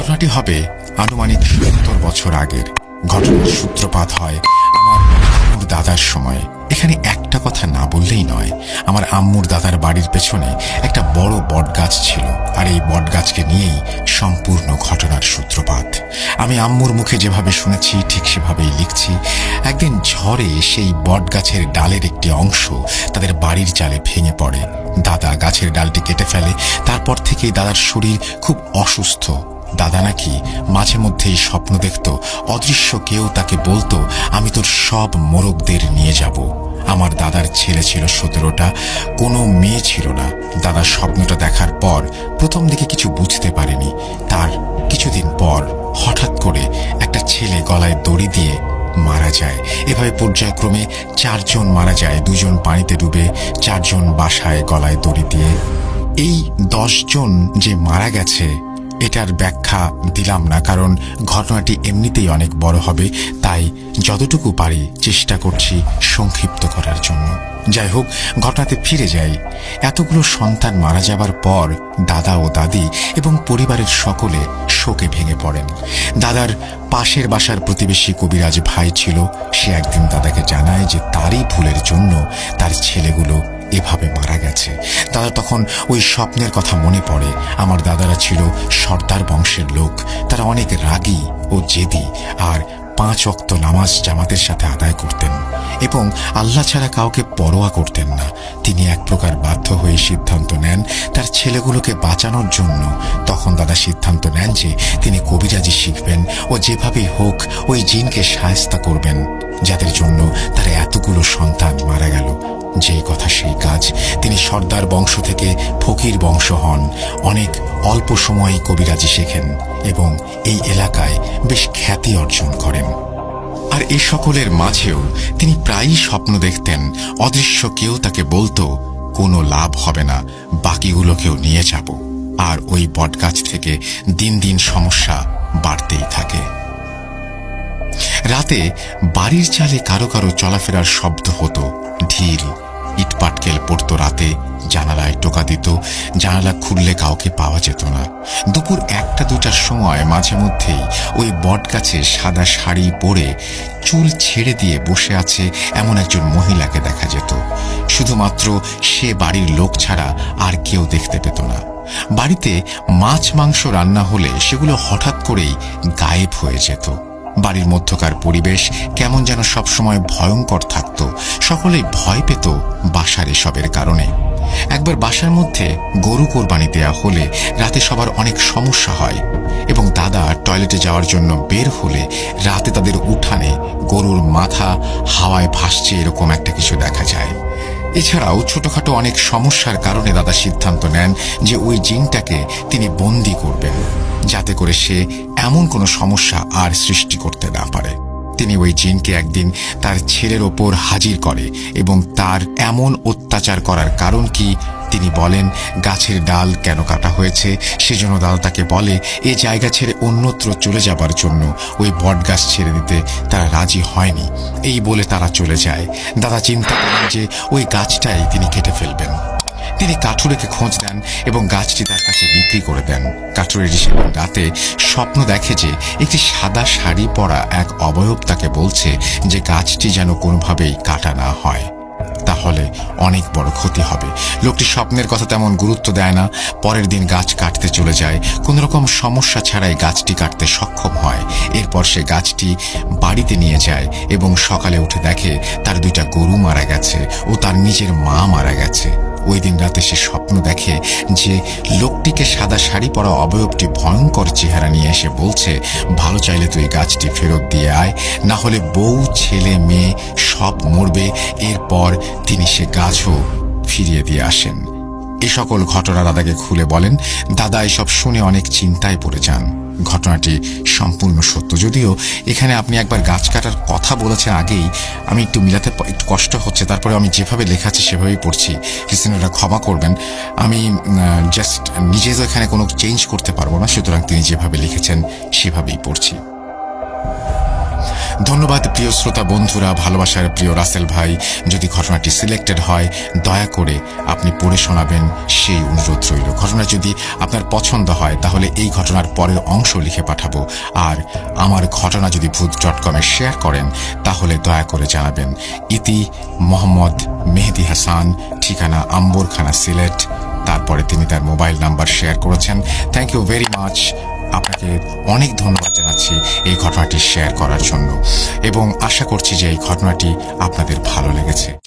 ঘটনাটি হবে আনুমানিক ৭০ বছর আগের। ঘটনার সূত্রপাত হয় আমার আম্মুর দাদার সময়ে। এখানে একটা কথা না বললেই নয়, আমার আম্মুর দাদার বাড়ির পেছনে একটা বড় বটগাছ ছিল, আর এই বটগাছকে নিয়েই সম্পূর্ণ ঘটনার সূত্রপাত। আমি আম্মুর মুখে যেভাবে শুনেছি ঠিক সেভাবেই লিখছি। একদিন ঝড়ে সেই বটগাছের ডালের একটি অংশ তাদের বাড়ির চালে ভেঙে পড়ে। দাদা গাছের ডালটি কেটে ফেলে। তারপর থেকেই দাদার শরীর খুব অসুস্থ। দাদা নাকি মাঝে মধ্যেই স্বপ্ন দেখত অদৃশ্য কেউ তাকে বলতো, আমি তোর সব মোরগদের নিয়ে যাব। আমার দাদার ছেলে ছিল 17টা, কোনো মেয়ে ছিল না। দাদা স্বপ্নটা দেখার পর প্রথম দিকে কিছু বুঝতে পারেনি। তার কিছুদিন পর হঠাৎ করে একটা ছেলে গলায় দড়ি দিয়ে মারা যায়। এভাবে পর্যায়ক্রমে 4 জন মারা যায়, 2 জন পানিতে ডুবে, 4 জন বাসায় গলায় দড়ি দিয়ে। এই 10 জন যে মারা গেছে এটার ব্যাখ্যা দিলাম না, কারণ ঘটনাটি এমনিতেই অনেক বড় হবে, তাই যতটুকু পারি চেষ্টা করছি সংক্ষিপ্ত করার জন্য। যাই হোক, ঘটনাতে ফিরে যাই। এতগুলো সন্তান মারা যাবার পর দাদা ও দাদি এবং পরিবারের সকলে শোকে ভেঙে পড়েন। দাদার পাশের বাসার প্রতিবেশী কবিরাজ ভাই ছিল। সে একদিন দাদাকে জানায় যে তারই ভুলের জন্য তার ছেলেগুলো এভাবে মারা গেছে। দাদা তখন ওই স্বপ্নের কথা মনে পড়ে। আমার দাদারা ছিল সর্দার বংশের লোক। তারা অনেক রাগী ও জেদি, আর 5 ওয়াক্ত নামাজ জামাতের সাথে আদায় করতেন এবং আল্লাহ ছাড়া কাউকে পরোয়া করতেন না। তিনি এক প্রকার বাধ্য হয়ে সিদ্ধান্ত নেন তার ছেলেগুলোকে বাঁচানোর জন্য। তখন দাদা সিদ্ধান্ত নেন যে তিনি কবিরাজি শিখবেন ও যেভাবেই হোক ওই জিনকে শায়েস্তা করবেন, যাদের জন্য তার এতগুলো সন্তান মারা গেল। যেই কথা সেই কাজ। তিনি সর্দার বংশ থেকে ফকির বংশ হন। অনেক অল্প সময়ে কবিরাজি শেখেন এবং এই এলাকায় বেশ খ্যাতি অর্জন করেন। আর এই সকলের মাঝেও তিনি প্রায়ই স্বপ্ন দেখতেন অদৃশ্য কেউ তাকে বলতো, কোনো লাভ হবে না, বাকিগুলোকেও নিয়ে যাব। আর ওই বটগাছ থেকে দিন দিন সমস্যা বাড়তেই থাকে। রাতে বাড়ির চালে কারো কারো চলাফেরার শব্দ হতো। ঢিল ইটপাটকেল পড়তো রাতে, জানালায় টোকা দিত। জানালা খুললে কাউকে পাওয়া যেত না। দুপুর 1টা-2টার সময় মাঝে মধ্যেই ওই বটগাছে সাদা শাড়ি পরে চুল ছেড়ে দিয়ে বসে আছে এমন একজন মহিলাকে দেখা যেত। শুধুমাত্র সে বাড়ির লোক ছাড়া আর কেউ দেখতে পেত না। বাড়িতে মাছ মাংস রান্না হলে সেগুলো হঠাৎ করেই গায়েব হয়ে যেত। বাড়ির মধ্যকার পরিবেশ কেমন যেন সবসময় ভয়ঙ্কর থাকত। সকলেই ভয় পেত বাসার এসবের কারণে। একবার বাসার মধ্যে গরু কোরবানি দেয়া হলে রাতে সবার অনেক সমস্যা হয় এবং দাদা টয়লেটে যাওয়ার জন্য বের হলে রাতে তাদের উঠানে গরুর মাথা হাওয়ায় ভাসছে এরকম একটা কিছু দেখা যায়। এছাড়াও ছোটখাটো অনেক সমস্যার কারণে দাদা সিদ্ধান্ত নেন যে ওই জিনটাকে তিনি বন্দী করবেন, যাতে করে সে এমন কোনো সমস্যা আর সৃষ্টি করতে না পারে। তিনি ওই জিনকে একদিন তার ছেলের ওপর হাজির করে এবং তার এমন অত্যাচার করার কারণ কি তিনি বলেন। গাছের ডাল কেন কাটা হয়েছে সেজন্য দাদা তাকে বলে এ জায়গা ছেড়ে অন্যত্র চলে যাবার জন্য। ওই বটগাছ ছেড়ে দিতে তারা রাজি হয়নি। এই বলে তারা চলে যায়। দাদা চিন্তা করেন যে ওই গাছটাই তিনি কেটে ফেলবেন। তিনি কাঠুরেকে খোঁজ দেন এবং গাছটি তার কাছে বিক্রি করে দেন। কাঠুরের সেদিন রাতে স্বপ্ন দেখে যে একটি সাদা শাড়ি পরা এক অবয়ব তাকে বলছে যে গাছটি যেন কোনোভাবেই কাটা না হয়, তাহলে অনেক বড় ক্ষতি হবে। লোকটি স্বপ্নের কথা তেমন গুরুত্ব দেয় না। পরের দিন গাছ কাটতে চলে যায়। কোনো রকম সমস্যা ছাড়াই গাছটি কাটতে সক্ষম হয়। এরপর সে গাছটি বাড়িতে নিয়ে যায় এবং সকালে উঠে দেখে তার 2টা গরু মারা গেছে ও তার নিজের মা মারা গেছে। ওই দিন রাতে সে স্বপ্ন দেখে যে লোকটিকে সাদা শাড়ি পরা অবয়বটি ভয়ঙ্কর চেহারা নিয়ে এসে বলছে, ভালো চাইলে তুই গাছটি ফেরত দিয়ে আয়, না হলে বউ ছেলে মেয়ে সব মরবে। এরপর তিনি সে গাছও ফিরিয়ে দিয়ে আসেন। এ সকল ঘটনা দাদাকে খুলে বলেন। দাদা এসব শুনে অনেক চিন্তায় পড়ে যান। ঘটনাটি সম্পূর্ণ সত্য, যদিও এখানে আপনি একবার গাছ কাটার কথা বলেছেন আগেই, আমি একটু মিলাতে একটু কষ্ট হচ্ছে। তারপরে আমি যেভাবে লেখাচ্ছি সেভাবেই পড়ছি, লিসেনাররা ক্ষমা করবেন। আমি জাস্ট নিজে তো এখানে কোনো চেঞ্জ করতে পারবো না, সুতরাং তিনি যেভাবে লিখেছেন সেভাবেই পড়ছি। ধন্যবাদ প্রিয় শ্রোতা বন্ধুরা, ভালোবাসার প্রিয় রাসেল ভাই। যদি ঘটনাটি সিলেক্টেড হয় দয়া করে আপনি পড়ে শোনাবেন, সেই অনুরোধ রইল। ঘটনা যদি আপনার পছন্দ হয় তাহলে এই ঘটনার পরের অংশ লিখে পাঠাবো। আর আমার ঘটনা যদি ভূত.com-এ শেয়ার করেন তাহলে দয়া করে জানাবেন। ইতি মোহাম্মদ মেহেদি হাসান, ঠিকানা আম্বরখানা, সিলেট। তারপরে তিনি তার মোবাইল নাম্বার শেয়ার করেছেন। Thank you very much. আপনাকে অনেক ধন্যবাদ জানাচ্ছি এই ঘটনাটি শেয়ার করার জন্য, এবং আশা করছি যে এই ঘটনাটি আপনাদের ভালো লেগেছে।